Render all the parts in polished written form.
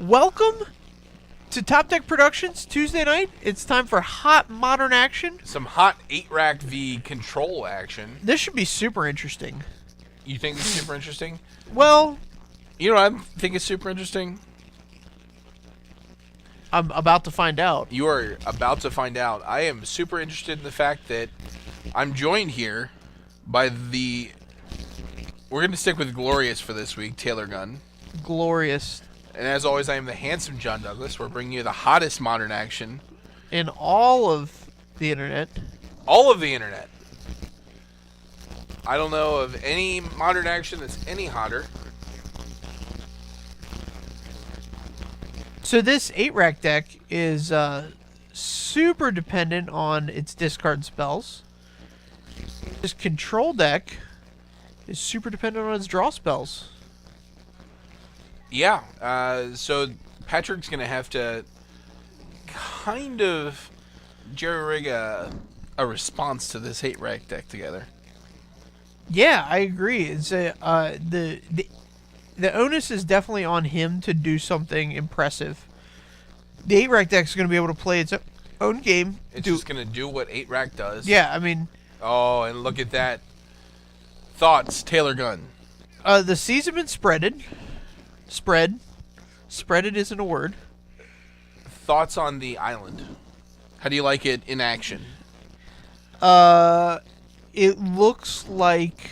Welcome to Top Deck Productions Tuesday night. It's time for hot modern action. Some hot 8-rack v control action. This should be super interesting. You think it's super interesting? Well, You know what I think is super interesting? I'm about to find out. You are about to find out. I am super interested in the fact that I'm joined here by the... We're going to stick with Glorious for this week, Taylor Gunn. Glorious. And as always, I am the handsome John Douglas. We're bringing you the hottest modern action. In all of the internet. All of the internet. I don't know of any modern action that's any hotter. So this 8-rack deck is super dependent on its discard spells. This control deck is super dependent on its draw spells. Yeah, so Patrick's going to have to kind of jerry-rig a response to this 8-rack deck together. Yeah, I agree. It's the onus is definitely on him to do something impressive. The 8-rack deck is going to be able to play its own game. It's just going to do what 8-rack does. Yeah, I mean... Oh, and look at that. Thoughts, Taylor Gunn. The seeds have been spreaded. Spreaded isn't a word. Thoughts on the island. How do you like it in action? It looks like...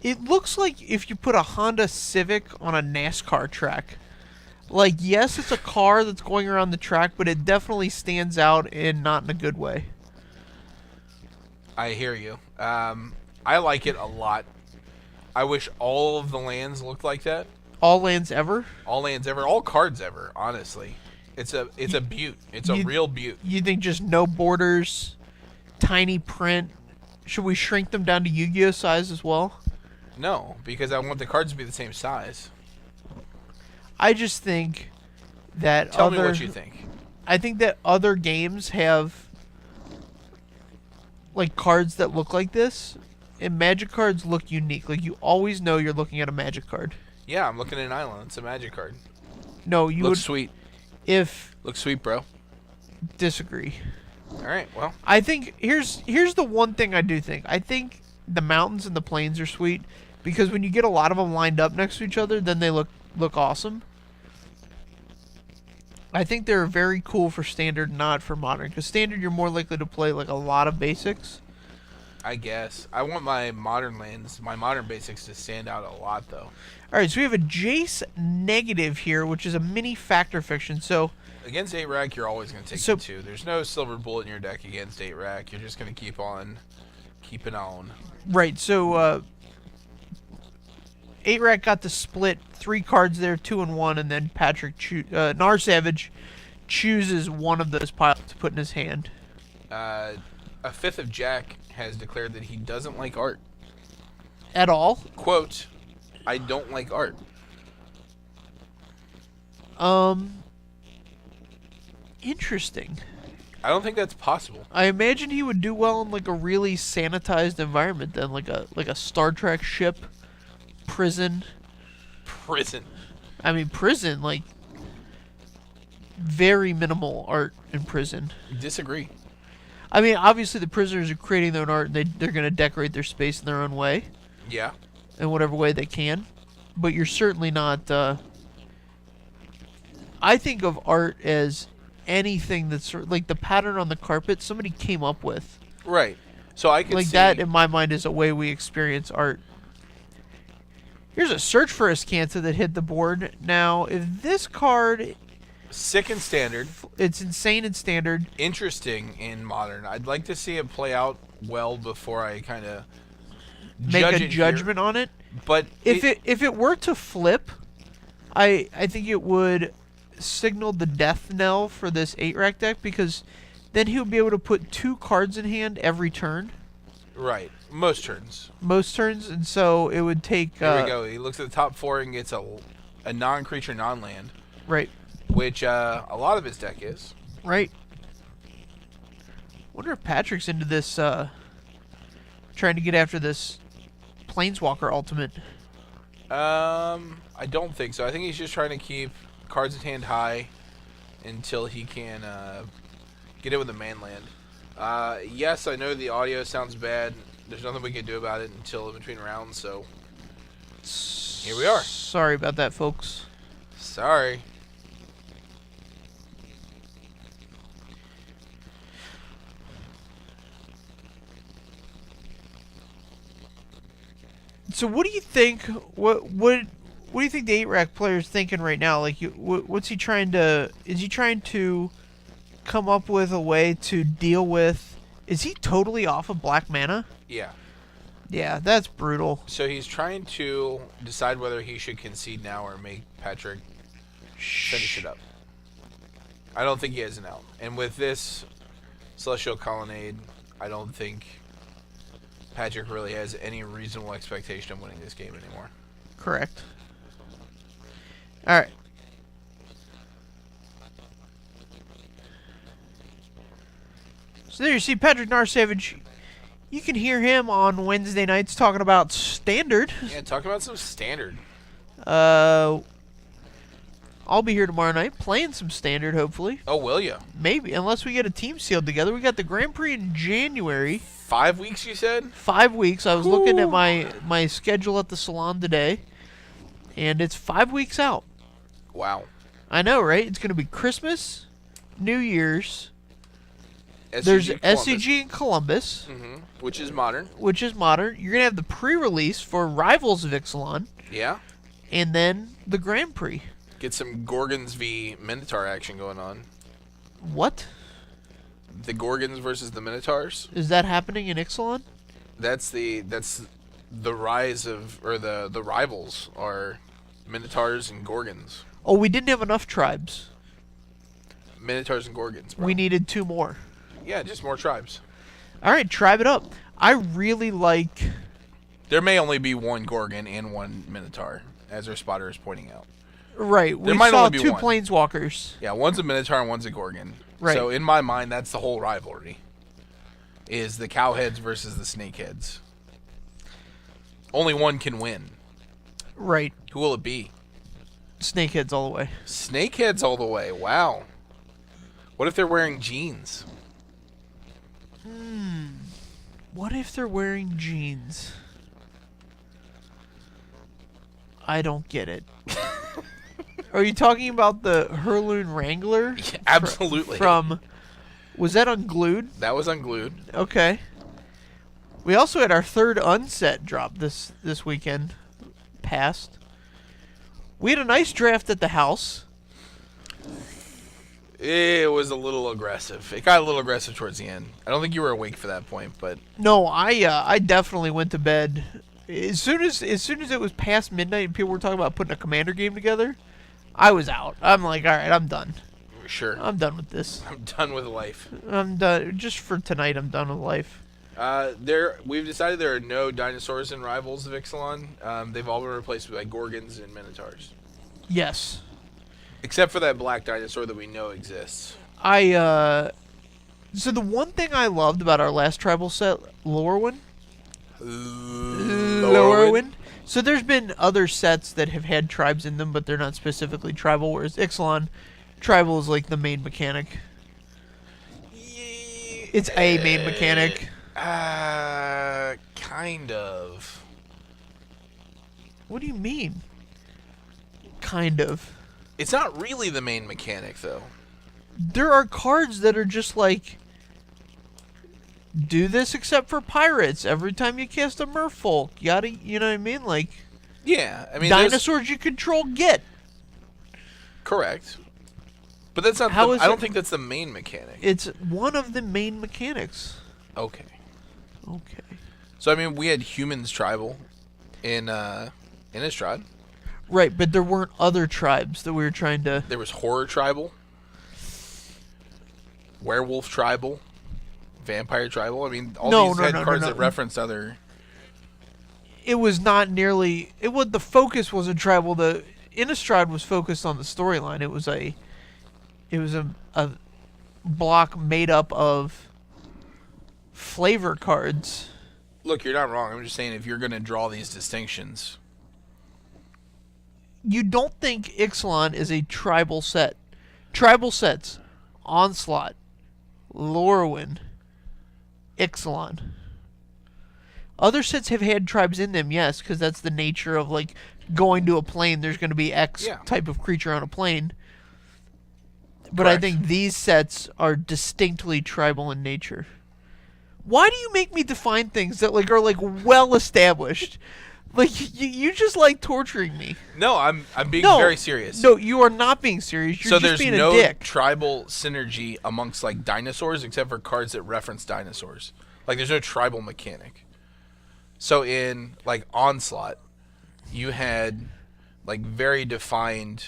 It looks like if you put a Honda Civic on a NASCAR track. Like, yes, it's a car that's going around the track, but it definitely stands out and not in a good way. I hear you. I like it a lot. I wish all of the lands looked like that. All lands ever? All lands ever. All cards ever, honestly. It's a beaut. It's a real beaut. You think just no borders, tiny print? Should we shrink them down to Yu-Gi-Oh size as well? No, because I want the cards to be the same size. I just think that Tell me what you think. I think that other games have like cards that look like this, and Magic cards look unique. Like you always know you're looking at a Magic card. Yeah, I'm looking at an island. It's a Magic card. No, you Looks would sweet. if Looks sweet, bro. disagree. All right, well. I think here's the one thing I do think. I think the mountains and the plains are sweet because when you get a lot of them lined up next to each other, then they look awesome. I think they're very cool for standard, not for modern. Because standard, you're more likely to play like a lot of basics. I guess. I want my modern lands, my modern basics to stand out a lot, though. Alright, so we have a Jace negative here, which is a mini factor fiction. So against 8-rack, you're always going to take the 2. There's no silver bullet in your deck against 8-rack. You're just going to keep on keeping on. Right, so 8-rack got to split 3 cards there, 2 and 1, and then Narsavage chooses one of those piles to put in his hand. A fifth of Jack has declared that he doesn't like art. At all? Quote, I don't like art. Interesting. I don't think that's possible. I imagine he would do well in like a really sanitized environment then, like a Star Trek ship, prison. Prison. I mean, prison, like, very minimal art in prison. Disagree. I mean, obviously the prisoners are creating their own art, and they're going to decorate their space in their own way. Yeah. In whatever way they can. But you're certainly not, I think of art as anything that's, like, the pattern on the carpet somebody came up with. Right. So I could like see... that, in my mind, is a way we experience art. Here's a Search for Ascanta that hit the board. Now, if this card... Sick in standard. It's insane in standard. Interesting in modern. I'd like to see it play out well before I kind of make a judgment on it. But if it were to flip, I think it would signal the death knell for this 8-rack deck, because then he would be able to put 2 cards in hand every turn. Right. Most turns. Most turns, and so it would take... There we go. He looks at the top 4 and gets a non-creature, non-land. Right. Which a lot of his deck is. Right. Wonder if Patrick's into this, trying to get after this Planeswalker ultimate. I don't think so. I think he's just trying to keep cards in hand high until he can get it with the mainland. Yes, I know the audio sounds bad. There's nothing we can do about it until in between rounds, so here we are. Sorry about that, folks. Sorry. So what do you think? What do you think the 8-rack player's thinking right now? Like, what's he trying to? Is he trying to come up with a way to deal with? Is he totally off of black mana? Yeah. Yeah, that's brutal. So he's trying to decide whether he should concede now or make Patrick finish it up. I don't think he has an out. And with this Celestial Colonnade, I don't think Patrick really has any reasonable expectation of winning this game anymore. Correct. All right. So there you see Patrick Narsavage. You can hear him on Wednesday nights talking about Standard. Yeah, talking about some Standard. I'll be here tomorrow night playing some Standard, hopefully. Oh, will you? Maybe, unless we get a team sealed together. We got the Grand Prix in January. 5 weeks, you said? 5 weeks. I was looking at my schedule at the salon today, and it's 5 weeks out. Wow. I know, right? It's going to be Christmas, New Year's. SCG There's Columbus. SCG in Columbus. Which is modern. Which is modern. You're going to have the pre-release for Rivals of Ixalan. Yeah. And then the Grand Prix. Get some Gorgons v Minotaur action going on. What? The Gorgons versus the Minotaurs. Is that happening in Ixalan? That's the rise of, or the rivals are Minotaurs and Gorgons. Oh, we didn't have enough tribes. Minotaurs and Gorgons, bro. We needed 2 more. Yeah, just more tribes. All right, tribe it up. I really like... There may only be 1 Gorgon and 1 Minotaur, as our spotter is pointing out. Right, we might saw only be 2 one. planeswalkers. Yeah, one's a Minotaur and one's a Gorgon. Right. So in my mind, that's the whole rivalry. Is the Cowheads versus the Snakeheads. Only one can win. Right. Who will it be? Snakeheads all the way. Snakeheads all the way. Wow. What if they're wearing jeans? What if they're wearing jeans? I don't get it. Are you talking about the Hurloon Wrangler? Yeah, absolutely. From... Was that unglued? That was unglued. Okay. We also had our 3rd unset drop this weekend. Past. We had a nice draft at the house. It was a little aggressive. It got a little aggressive towards the end. I don't think you were awake for that point, but No, I definitely went to bed as soon as it was past midnight and people were talking about putting a Commander game together. I was out. I'm like, all right, I'm done. sure. I'm done with this. I'm done with life. I'm done. Just for tonight, I'm done with life. We've decided there are no dinosaurs in Rivals of Ixalan. They've all been replaced by Gorgons and Minotaurs. Yes. Except for that black dinosaur that we know exists. So the one thing I loved about our last tribal set, Lorwyn. So there's been other sets that have had tribes in them, but they're not specifically tribal, whereas Ixalan, tribal is like the main mechanic. It's a main mechanic. Kind of. What do you mean? Kind of. It's not really the main mechanic, though. There are cards that are just like, do this except for pirates. Every time you cast a merfolk, you know what I mean? Like, yeah, I mean, dinosaurs you control get. Correct. But that's not. I don't think that's the main mechanic. It's one of the main mechanics. Okay. Okay. So I mean, we had humans tribal in Innistrad. Right, but there weren't other tribes that we were trying to... There was horror tribal, werewolf tribal, vampire tribal. I mean, all these had cards that referenced other... It was not nearly... The focus wasn't tribal. The Innistrad was focused on the storyline. It was a block made up of flavor cards. Look, you're not wrong. I'm just saying if you're going to draw these distinctions... you don't think Ixalan is a tribal set. Tribal sets, Onslaught, Lorwyn, Ixalan. Other sets have had tribes in them, yes, because that's the nature of, like, going to a plane. There's going to be X type of creature on a plane. But Correct. I think these sets are distinctly tribal in nature. Why do you make me define things that are well established? Like you just like torturing me. No, I'm being very serious. No, you are not being serious. You're So just being there's no a dick. tribal synergy amongst like dinosaurs except for cards that reference dinosaurs. Like there's no tribal mechanic. So in like Onslaught, you had like very defined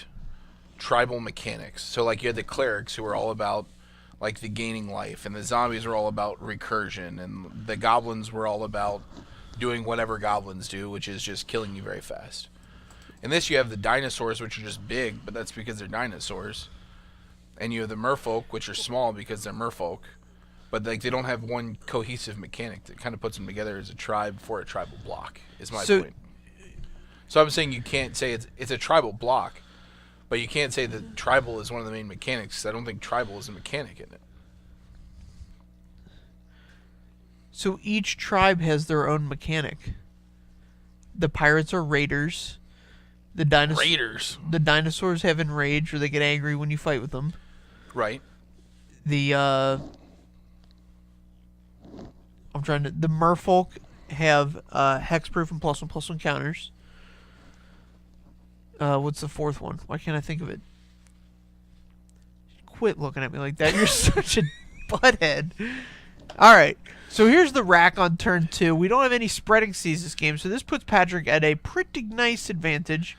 tribal mechanics. So like you had the clerics who were all about like the gaining life, and the zombies were all about recursion, and the goblins were all about doing whatever goblins do, which is just killing you very fast. In this, you have the dinosaurs, which are just big, but that's because they're dinosaurs. And you have the merfolk, which are small because they're merfolk. But like they don't have one cohesive mechanic that kind of puts them together as a tribe for a tribal block, is my point. So I'm saying you can't say it's a tribal block, but you can't say that tribal is one of the main mechanics, because I don't think tribal is a mechanic in it. So each tribe has their own mechanic. The pirates are raiders. The dinosaurs have enrage, or they get angry when you fight with them. Right. The merfolk have hexproof and +1/+1 counters. What's the fourth one? Why can't I think of it? Quit looking at me like that. You're such a butthead. All right. So here's the rack on turn 2. We don't have any spreading seas this game, so this puts Patrick at a pretty nice advantage.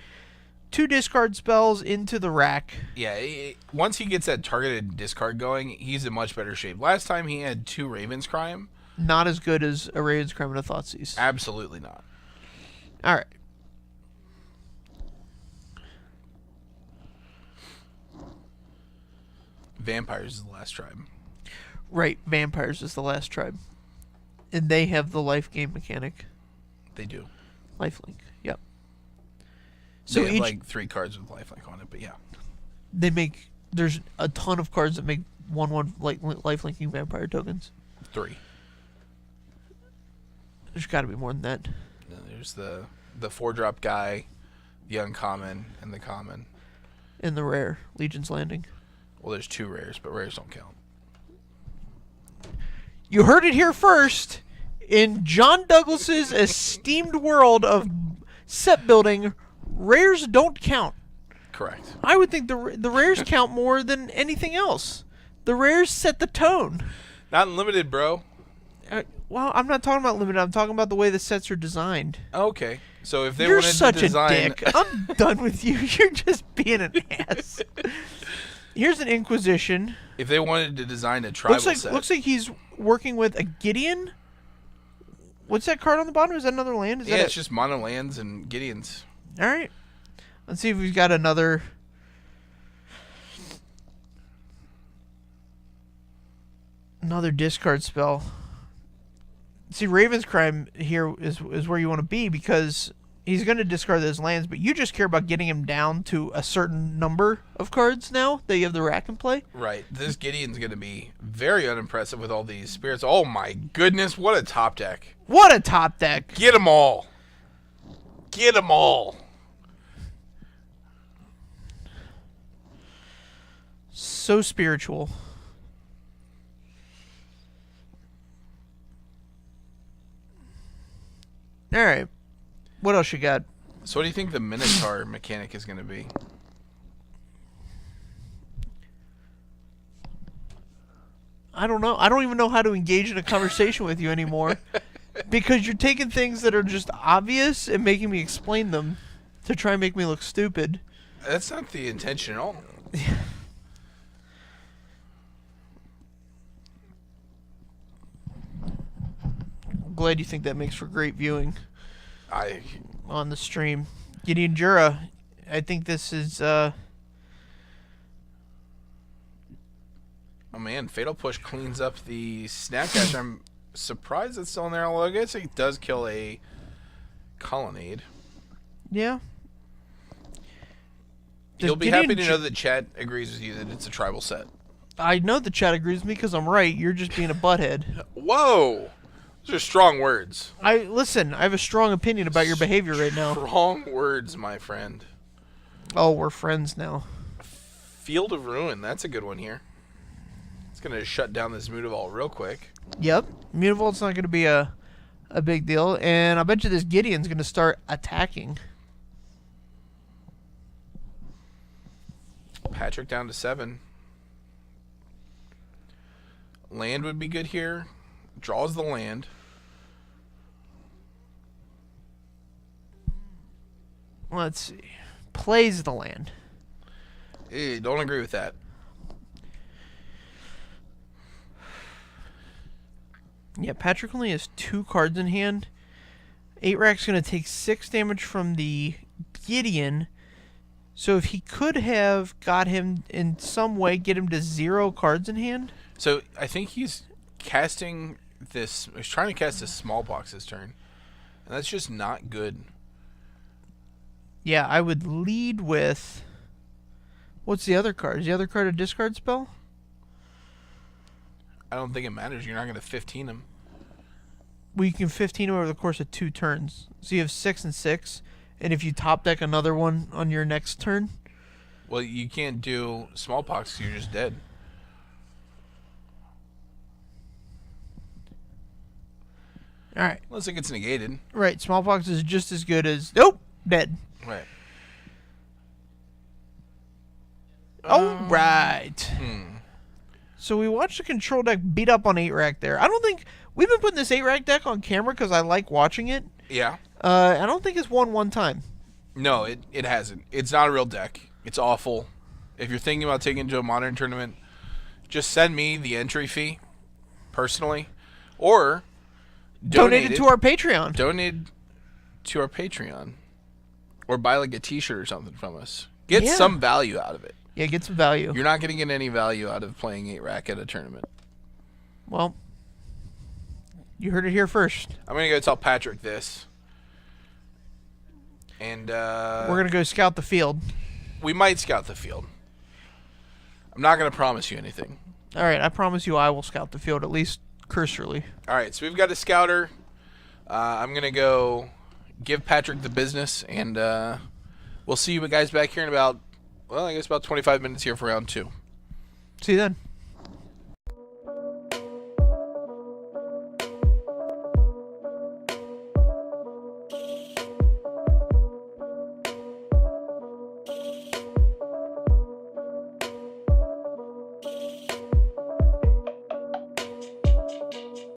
2 discard spells into the rack. Yeah, once he gets that targeted discard going, he's in much better shape. Last time he had 2 Raven's Crime. Not as good as a Raven's Crime and a Thoughtseize. Absolutely not. All right. Vampires is the last tribe. Right, Vampires is the last tribe. And they have the life game mechanic. They do. Lifelink, yep. So So they have each, like 3 cards with lifelink on it, but yeah. there's a ton of cards that make 1/1 lifelinking vampire tokens. 3. There's got to be more than that. There's the 4-drop guy, the uncommon, and the common. And the rare, Legion's Landing. Well, there's 2 rares, but rares don't count. You heard it here first. In John Douglas's esteemed world of set building, rares don't count. Correct. I would think the rares count more than anything else. The rares set the tone. Not unlimited, bro. Well, I'm not talking about limited. I'm talking about the way the sets are designed. Okay. So if they You're wanted such to design... a dick. I'm done with you. You're just being an ass. Here's an Inquisition. If they wanted to design a tribal set... Looks like he's working with a Gideon. What's that card on the bottom? Is that another land? it's just mono lands and Gideons. All right. Let's see if we've got another discard spell. See, Raven's Crime here is where you want to be, because he's going to discard those lands, but you just care about getting him down to a certain number of cards now that you have the rack in play. Right. This Gideon's going to be very unimpressive with all these spirits. Oh my goodness, what a top deck. What a top deck. Get them all. Get them all. So spiritual. All right. What else you got? So what do you think the Minotaur mechanic is going to be? I don't know. I don't even know how to engage in a conversation with you anymore, because you're taking things that are just obvious and making me explain them to try and make me look stupid. That's not the intention at all. I'm glad you think that makes for great viewing I on the stream. Gideon Jura, I think this is Oh man, Fatal Push cleans up the Snapcaster. I'm surprised it's still in there, although I guess it does kill a Colonnade. Yeah. You'll be happy to know that chat agrees with you that it's a tribal set. I know the chat agrees with me because I'm right. You're just being a butthead. Whoa! Those are strong words. Listen, I have a strong opinion about your behavior right now. Strong words, my friend. Oh, we're friends now. Field of Ruin. That's a good one here. It's going to shut down this Mutavault real quick. Yep. Mutavault's not going to be a big deal. And I bet you this Gideon's going to start attacking. Patrick down to 7. Land would be good here. Draws the land. Let's see. Plays the land. Don't agree with that. Yeah, Patrick only has 2 cards in hand. 8-Rack's going to take 6 damage from the Gideon. So if he could have got him in some way, get him to 0 cards in hand. So I think he's casting this. He's trying to cast this Smallpox this turn. And that's just not good. Yeah, I would lead with... What's the other card? Is the other card a discard spell? I don't think it matters. You're not going to 15 him. Well, you can 15 him over the course of 2 turns. So you have 6 and 6. And if you top deck another one on your next turn... Well, you can't do Smallpox because you're just dead. All right. Unless it gets negated. Right. Smallpox is just as good as... Nope. Dead. Right. All right. Hmm. So we watched the control deck beat up on 8-Rack there. I don't think... We've been putting this 8-Rack deck on camera because I like watching it. Yeah. I don't think it's won one time. No, it hasn't. It's not a real deck. It's awful. If you're thinking about taking it to a modern tournament, just send me the entry fee, personally, or Donate it to our Patreon. Donate to our Patreon, or buy like a T-shirt or something from us. Get some value out of it. Yeah, get some value. You're not going to get any value out of playing 8-Rack at a tournament. Well, you heard it here first. I'm going to go tell Patrick this. And we're going to go scout the field. We might scout the field. I'm not going to promise you anything. All right, I promise you I will scout the field, at least cursorily. All right, so we've got a scouter. I'm going to go give Patrick the business, and we'll see you guys back here in about, well, I guess about 25 minutes here for round 2. See you then.